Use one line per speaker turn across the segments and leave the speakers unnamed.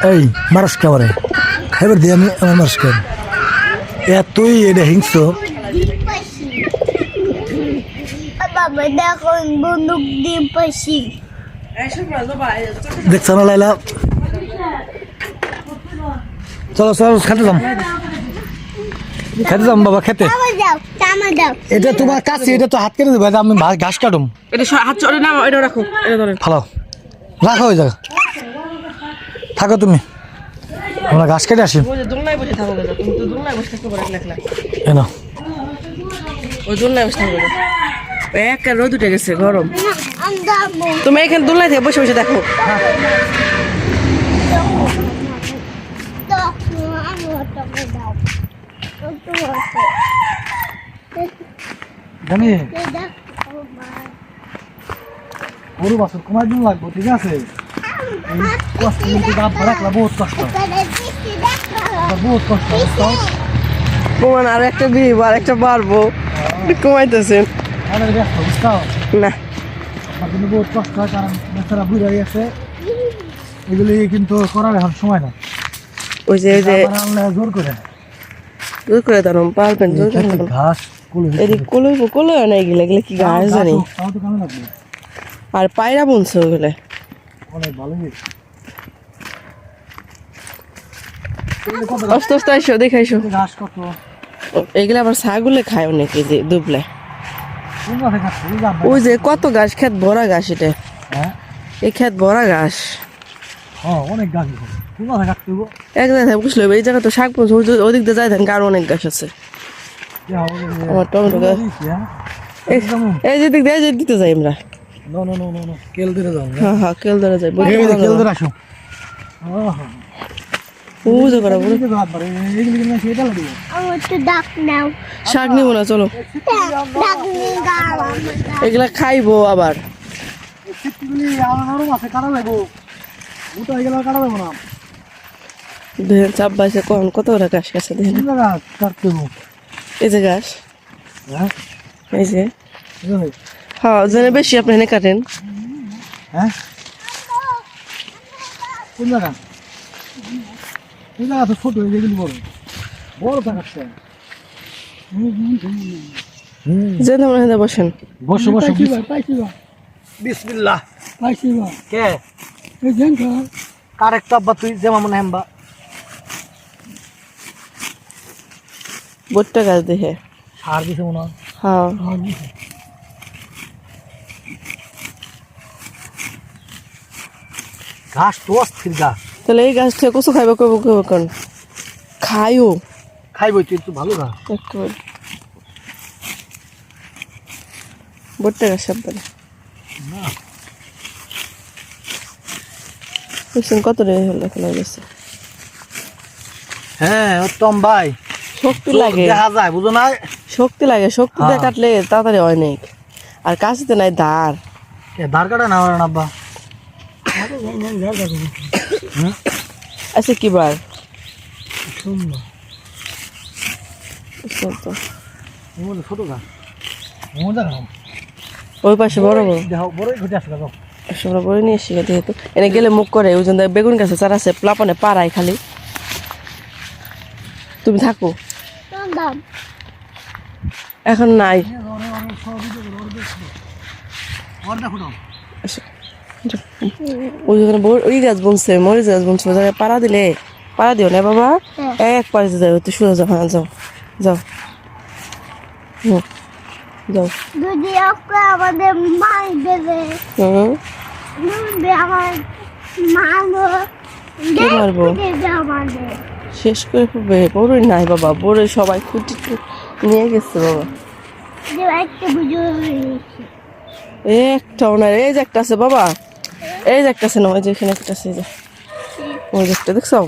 এই মারাস খাবারে খাইবার দিয়ে আমি আমার মারাস খাই এতই এটা হিংস্র
বাবা দেখো বন্দুক দিয়ে পাইছি
দেখছ না লাইলা চলো চলো খেতে যাম বাবা খেতে এটা তোমার কাছে এটা তো হাত কেটে দেবে আমি ঘাস কাটুম
এটা হাত চলে না এটা রাখো এটা ধরেন
ভালো রাখো ওই জায়গা থাকো তুমি আমরা ঘাস কেটে আসি
ওই যে দোলনায় বসে থাকো গেছো তুমি তো দোলনায় বসে থাকতে পারো একলা একলা
এনো
ওই দোলনায় বসে থাকো এক রোদ উঠে গেছে গরম তুমি এখানে দোলনায় থেকে বসে বসে দেখো
জানি গরু বাছুর কমার দিন লাগবো ঠিক আছে কষ্ট কিন্তু গাছ রাখলা বহুত কষ্ট বহুত কষ্ট
কমান আর একটা দিব আর একটা বাড়বো কমাইতেছেন
ব্যস্ত বুঝতে
না
আমার কিন্তু বহুত কষ্ট হয় কারণ বেচারা বুড়ে আছে এগুলি কিন্তু করার এখন সময় না
ওই যে
জোর করে
জোর করে দাঁড়ো পারবেন জোর করে দাঁড়ান।
ঘাস
এদিক কলে না এগুলো এগুলো কি গাছ জানি
তাও তো কেমন লাগবে
আর পায়রা বুনছে ওগুলো
অনেক ভালো
আস্তে আস্তে আইসো দেখাইসো
ঘাস কত
এগুলো আবার ছাগলে খায় অনেকে যে দুবলে
কোন গাছে খাচ্ছে
ওই যে কত গাছ খেত ভরা গাছ এটা
হ্যাঁ
এই খেত ভরা গাছ
অনেক গাছ কোন গাছে খাচ্ছে
এক জায়গায় বুঝলো এই জায়গা তো শাক বুনছে ওদিক দিয়ে যায় থাকেন আরো অনেক গাছ আছে আমার টমেটো গাছ এই যে দিক দিয়ে যে দিতে যাই আমরা
কেল ধরে যাও
হ্যাঁ কেল ধরে যাই
কেল ধরে আসো
পুজো করা বলে শাক নিবো না চলো এগুলা খাইবো আবার দেখেন চাপ বাইছে কখন কত ওরা গাছ কাছে দেখেন এই যে গাছ এই যে হ্যাঁ যেন বেশি আপনি এনে কাটেন
হ্যাঁ কোন জায়গা এই জায়গা তো ছোট যেগুলি বড় বড় থাকছে
যে তোমরা এখানে বসেন
বসো বসো বিসমিল্লাহ পাইছিবা কে এই দেন কার একটা আব্বা তুই যেমন মনে হেমবা
বট্টা গাছ দেখে
সার দিছে মনে হয়
হ্যাঁ
ঘাস তো অস্থির গাছ
তাহলে এই গাছ থেকে কচু খাইবা কইব কইব কোন খাইও
খাইবই তুই একটু ভালো ঘাস
একেবারে বট্টা গাছ সাবধানে বুঝছেন কত রে লেখা গেছে
হ্যাঁ উত্তম ভাই
শক্তি লাগে
দেখা যায় বুঝো না
শক্তি লাগে শক্তি দিয়ে কাটলে তাড়াতাড়ি অনেক আর কাশিতে নাই ধার
ধার কাটা না আমার আব্বা
আচ্ছা কি বার
ছোট গাছ মজা
ওই পাশে বড় বড়
বড়ই ঘটে আসলে
আমরা বড় নিয়ে এসে যেহেতু এনে গেলে মুখ করে ওই জন্য বেগুন গাছে চারা আছে প্লাপনে পাড়ায় খালি তুমি থাকো এখন নাই ওই ওই গাছ বুনছে মরিচ গাছ বুনছে ওই জায়গায় পাড়া দিলে পাড়া দিও না বাবা এক পাড়িতে যাও তুই শুয়ে যাও হ্যাঁ যাও যাও যাও
যদি আমাদের মাই দেবে আমার
মারবো শেষ করে ফেলবে বড়ই নাই বাবা বড়ই সবাই খুঁটি নিয়ে গেছে বাবা একটাও না এই যে একটা আছে বাবা এই যে একটা আছে না ওই যে এখানে একটা আছে ওই যে একটা দেখছো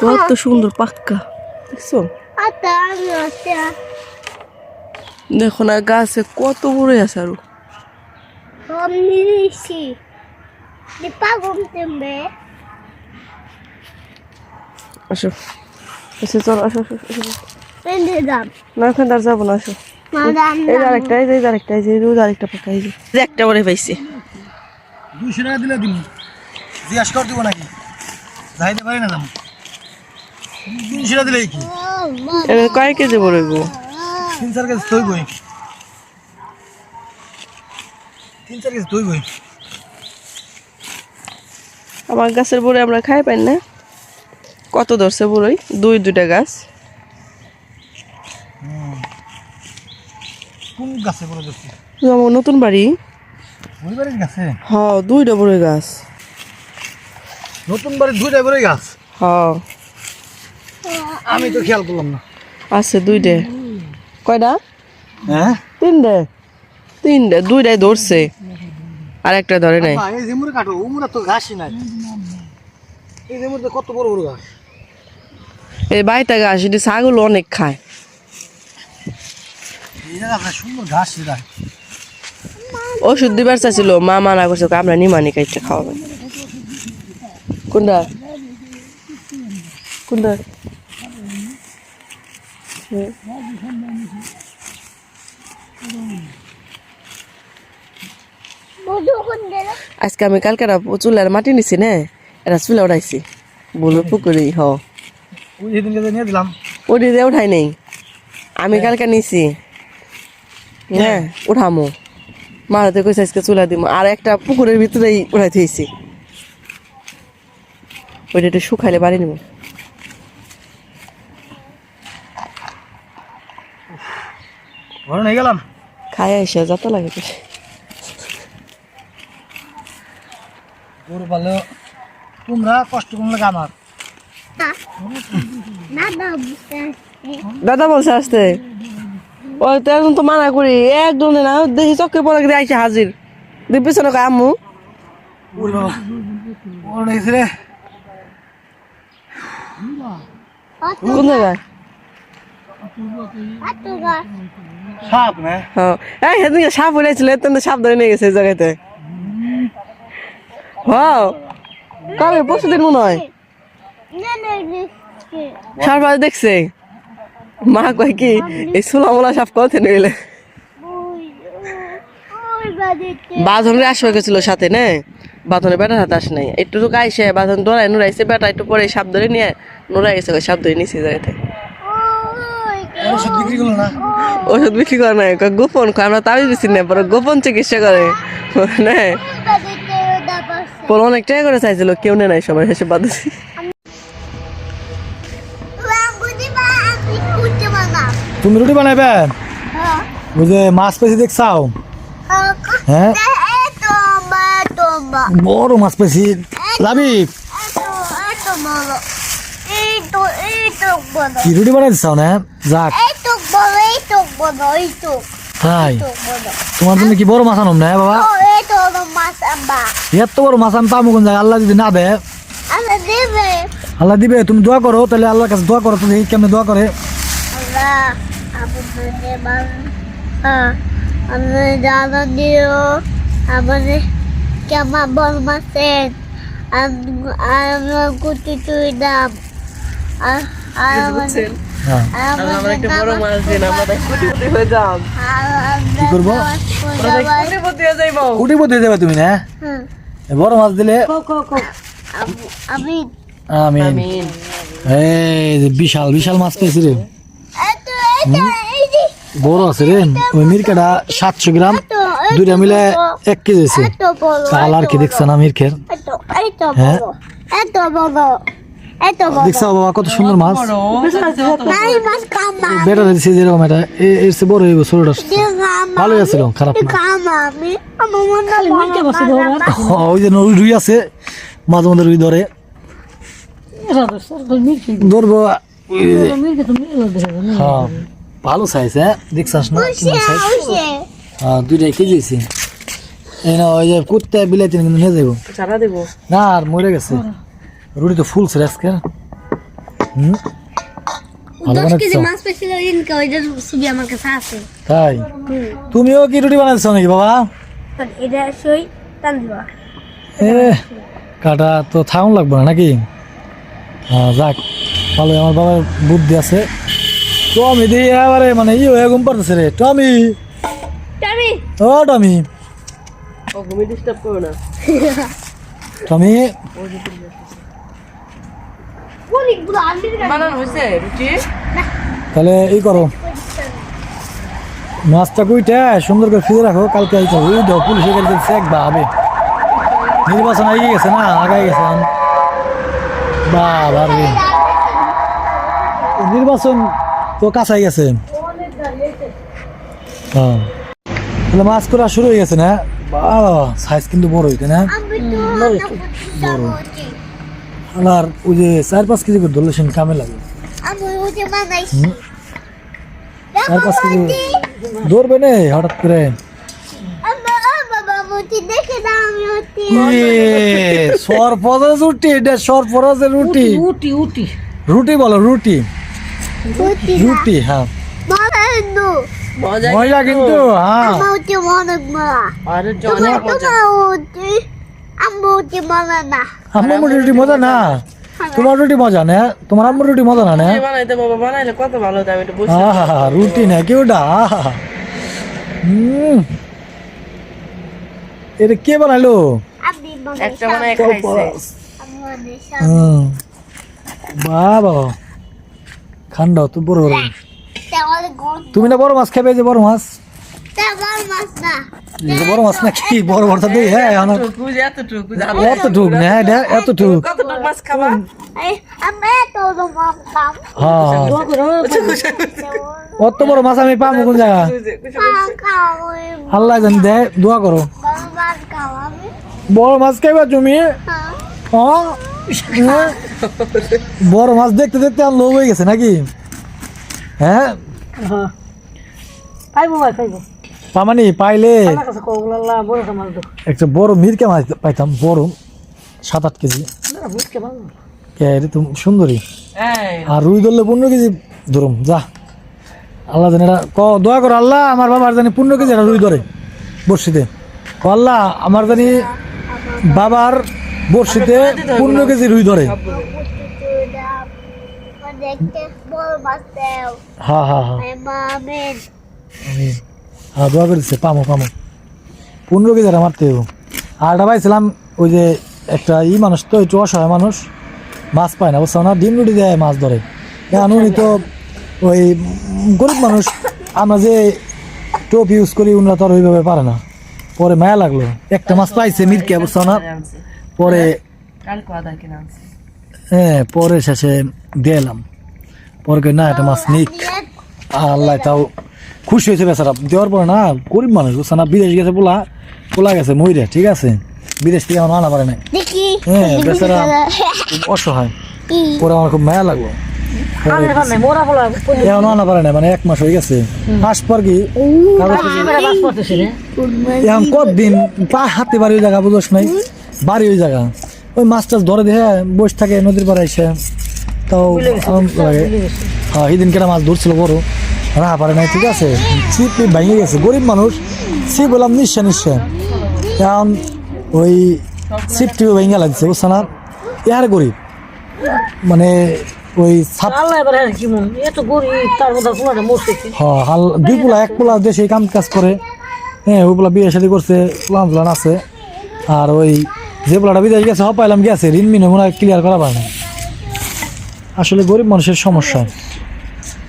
কত সুন্দর পাক্কা দেখছো দেখো না গাছে কত বড় আছে আরো আসো এসে চলো আসো আসো না ওখানে আর যাবো না আসো এই আরেকটা এই যে আরেকটা এই যে আরেকটা পাকা এই যে একটা বড় পাইছি
200 টাকা দিলে দিন জিজ্ঞাসা করে দিব নাকি যাইতে পারি না দাম 300 দিলেই কি
এটা কয় কেজি বড়ইব
3-4 কেজি তুইবই 3-4 কেজি তুইবই
আমার গাছের বড়ই আমরা খাই পাই না কত ধরছে বড়ই দুইটা গাছ
কোন গাছে বড় দেখছি
আমার নতুন বাড়ি
ওই বাড়ির গাছে
হ্যাঁ দুইটা বড়ই গাছ
নতুন বাড়ির 2টা বড় গাছ
হ্যাঁ
আমি তো খেয়াল করলাম না
আছে দুইটা কয়টা
হ্যাঁ
তিনটে দুইটাই ধরছে আর একটা ধরে নাই
এই যে মুড়ে কাটো ও মুড়া তো ঘাসই নাই এই যে মুড়ে কত বড় বড় গাছ
এই বাড়িতে গাছ এটি ছাগল অনেক খায়
এই জায়গা সুন্দর ঘাস এটা
ওষুধ দিবার চাইছিল মা মানা করছে আমরা নিমানি খাইতে খাওয়াবেন কোনটা আজকে আমি কালকে চুলার মাটি নিছি না এটা চুলা উঠাইছি বলো পুকুরি
ওই যেদিনকে যে নিয়ে দিলাম
ওটি দিয়ে উঠাই নেই আমি কালকে নিছি হ্যাঁ উঠামো মারাতে কইছে আজকে চুলা দিব আর একটা পুকুরের ভিতরেই উঠাই থইছি ওইটা একটু শুকাইলে বাড়ি নিব
ঘরে নিয়ে গেলাম
খাই এসে যত লাগে তো
গরু পালে তোমরা কষ্ট করলে আমার
দাদা বলছে আসতে ওই তো এখন তো মানা করি একদম না দেখি চক্কে পরে গিয়ে আইসে হাজির দিয়ে পিছনে কয় আম্মু
ওরে বাবা ওর নেছে রে
কোন জায়গায়
সাপ না
হ্যাঁ এই সেদিনকে সাপ উড়াইছিল এত সাপ ধরে নিয়ে গেছে এই জায়গাতে হ্যাঁ কবে পরশুদিন মনে হয় সার দেখছে মা কয় কি এই সোলামোলা সাপ কত নিলে বাঁধনের আসবে গেছিল সাথে নে বাঁধনের বেটার হাতে আসে নাই একটু তো আইসে বাঁধন দৌড়াই নুরাইছে বেটা একটু পরে সাপ ধরে নিয়ে নুরাই গেছে সাপ ধরে নিচে জায়গাতে
ওষুধ বিক্রি করলো না
ওষুধ বিক্রি করে না গোপন আমরা তাবিজ বেশি না পরে গোপন চিকিৎসা করে না পরে অনেক টাকা করে চাইছিল কেউ নেই নাই সবাই শেষে বাদ দিছি
তুমি রুটি বানাইবে ওই যে মাছ পেয়েছি দেখছাও হ্যাঁ বড় মাছ পেয়েছি লাবি কি রুটি বানাই দিচ্ছাও না যাক তাই তোমার জন্য কি বড় মাছ আনম না বাবা এত বড় মাছ আমি পাবো কোন জায়গায় আল্লাহ যদি না দেয় আল্লাহ দিবে তুমি দোয়া করো তাহলে আল্লাহর কাছে দোয়া করো তো দেখি কেমনে দোয়া করে
আমাদের কেমন বল মাছের আমরা কুটি তুই দাম আর
কি করবো কোটিপতি হয়ে যাবে তুমি না বড় মাছ দিলে আমিন এই যে বিশাল বিশাল মাছ পেয়েছি রে বড় আছে রে ওই মিরকাটা 700 গ্রাম দুইটা মিলে 1 কেজি আছে কালার কি দেখছ না মিরকের হ্যাঁ দেখছো বাবা কত সুন্দর মাছ বেটা দিচ্ছে যেরকম এটা এর চেয়ে বড় হইব ছোটটা ভালোই আছে খারাপ না ওই যে রুই আছে মাঝে মধ্যে রুই ধরে ধরবো হ্যাঁ ভালো সাইজ হ্যাঁ দেখছাস না হ্যাঁ 2 কেজি আছে এই না ওই যে কুত্তা বিলাইতে কিন্তু নিয়ে যাবো না আর মরে গেছে রুটি তো ফুল ছিল আজকে তাই তুমিও কি রুটি বানাচ্ছো নাকি বাবা কাটা তো থাউন লাগবে না নাকি হ্যাঁ যাক ভালো আমার বাবার বুদ্ধি আছে টমি দিয়ে এবারে মানে ই হয়ে ঘুম পারতেছে রে টমি ও টমি টমি
বানানো হয়েছে রুটি
তাহলে এই করো, মাছটা কুইটা সুন্দর করে ফিরে রাখো, কালকে এই করো, ওই দাও পুলিশে গেলে একবার হবে। নির্বাচন এগিয়ে গেছে না, আগাই গেছে বাবা রে, নির্বাচন তো কাছাই গেছে। হ্যাঁ তাহলে মাছ করা শুরু হয়ে গেছে না, বাবা সাইজ কিন্তু বড় হইতে না, বড়। আর ওই যে 4-5 কেজি করে ধরলে সে কামে লাগে, 4-5 কেজি ধরবে না হঠাৎ করে। সরপরাজ রুটি, এটা সরপরাজের রুটি, রুটি বলো, রুটি রুটি। হ্যাঁ মজা কিন্তু, হ্যাঁ আমার রুটি মজা না, তোমার রুটি মজা না, তোমার আম্মুর রুটি মজা না না,
বানাইলে কত ভালো হতো, আমি একটু বুঝি।
রুটি না কি ওটা, এটা কে বানাইলো?
একটা বানাই খাইছে।
বাবা খান্ডাও তো বড় বড়, তুমি না বড় মাছ খাবে, যে বড় মাছ, বড় মাছ না কি বড় বড় তো দেই। হ্যাঁ
এতটুকু
এতটুক না, এটা এতটুক,
মাছ খাবা।
হ্যাঁ অত বড় মাছ আমি পাবো কোন জায়গা, আল্লাহ জানি দে, দোয়া করো। বড় মাছ খাইবা তুমি? বড় মাছ দেখতে দেখতে আর লোভ হয়ে গেছে নাকি? হ্যাঁ পামানি পাইলে একটা বড় মিরকে মাছ পাইতাম, বড় 7-8 কেজি, এটা তো সুন্দরী। আর রুই ধরলে 15 কেজি ধরুম, যা আল্লাহ জানি, এটা দোয়া করো আল্লাহ আমার বাবার জানি 15 কেজি এটা রুই ধরে বড়শিতে, আল্লাহ আমার জানি বাবার বড়শিতে 15 কেজি রুই ধরে। হ্যাঁ হ্যাঁ হ্যাঁ হ্যাঁ দোয়া করেছে, পামো 15 কেজি আর মারতে হবে। আর এটা পাইছিলাম ওই যে একটা মানুষ তো একটু অসহায় মানুষ, মাছ পায় না বুঝছো না, ডিম রুটি দেয় মাছ ধরে, এখন উনি তো ওই গরিব মানুষ, আমরা যে টোপ ইউজ করি উনারা তো আর ওইভাবে পারে না। পরে মায়া লাগলো, একটা মাছ পাইছে মিরকে বুঝছো না, পরে হ্যাঁ পরে শেষে দিলাম, পরে না একটা মাছ নিক, আল্লাহ তাও খুশি হয়েছে বেচারা, দেওয়ার পরে না গরিব মানুষ বুঝছো না, বিদেশ গেছে পোলা গেছে মইরে, ঠিক আছে, বিদেশ থেকে আমার আনা পারে না, হ্যাঁ বেচারা অসহায়। পরে আমার খুব মায়া লাগলো, এখন আনা পারে না, মানে 1 মাস হয়ে গেছে, আসবার কি এখন কতদিন পা হাতে বাড়ি ওই জায়গা বুঝোস নাই, বাড়ি ওই জায়গা, ওই মাছ টাছ ধরে দেখে বসে থাকে নদীর পাড়ে এসে, তাও আনন্দ লাগে। হ্যাঁ সেদিন কেটা মাছ ধরছিল বড়, রাহা পারে নাই, ঠিক আছে, ছিপ ভেঙে গেছে, গরিব মানুষ ছিপ বললাম নিশ্চয় এখন ওই ছিপ টিপে ভেঙে লাগছে বুঝছো না, এর গরিব মানে ওই দুই পোলা 1 পোলা দেশে কাম কাজ করে, হ্যাঁ ওই পোলা বিয়ে শাদী করছে, প্লান আছে, আর ওই যে পোলাটা বিদেশ গেছে সব পাইলাম গেছে, ঋণ মিনে মনে হয় ক্লিয়ার করা পারে না। আসলে গরিব মানুষের সমস্যা,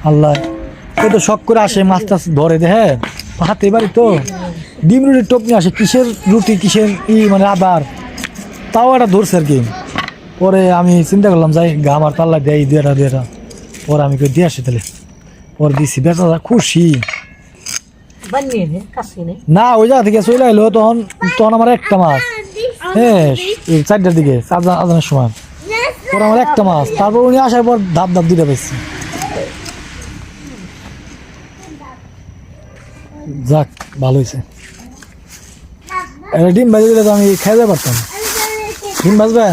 আল্লাহ এই তো শখ করে আসে মাছ টাছ ধরে দে, হ্যাঁ হাতে বাড়ি তো ডিম রুটির টোপ নিয়ে আসে, কিসের রুটি কিসের মানে আবার, তাও একটা ধরছে আর কি। পরে আমি চিন্তা করলাম যাই আমার পাল্লা দেয় দুটা, পরে আমি দিয়ে আসি, তাহলে পরে দিছি, বেচারা খুশি না, ওই জায়গা থেকে চলে এলো, তখন আমার একটা মাছ, হ্যাঁ 4টার দিকে আজানের সময়, পরে আমার একটা মাছ, তারপর উনি আসার পর ধাপ 2টা পেয়েছি, যাক ভালো হয়েছে। একটা ডিম ভাজি দিলে তো আমি খাইতে পারতাম, ডিম ভাজবে?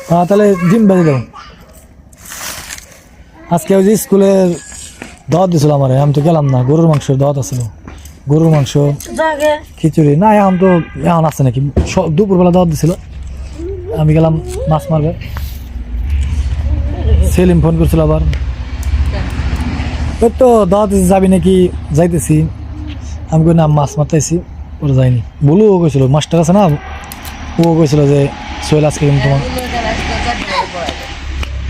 হ্যাঁ তাহলে ডিম ভাজি দাও। আজকে ওই যে স্কুলের দাওয়াত দিছিল আমার, আমি তো গেলাম না, গরুর মাংসের দাওয়াত আছিল, গরুর মাংস খিচুড়ি না, এখন আছে নাকি, দুপুরবেলা দাওয়াত দিছিল, আমি গেলাম মাছ মারবে, সেলিম ফোন করছিল আবার, ওই তো দাওয়াত যাবি নাকি, যাইতেছি, আমি কই না মাছ মারতেছি, ওরা যাইনি, বলুও কইছিল, মাস্টার আছে না, ও কইছিল যে সোহেল আজকে কিন্তু তোমার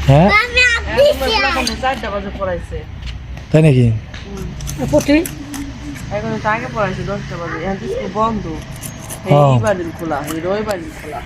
হ্যাঁ
আমি আপনি
চারটা বাজে পড়াইছে
তাই নাকি
এখন তো আগে পড়াইছে 10টা বাজে এখন তো স্কুল বন্ধ
হ্যাঁ।
এই বাড়ির খোলা এই রবিবার খোলা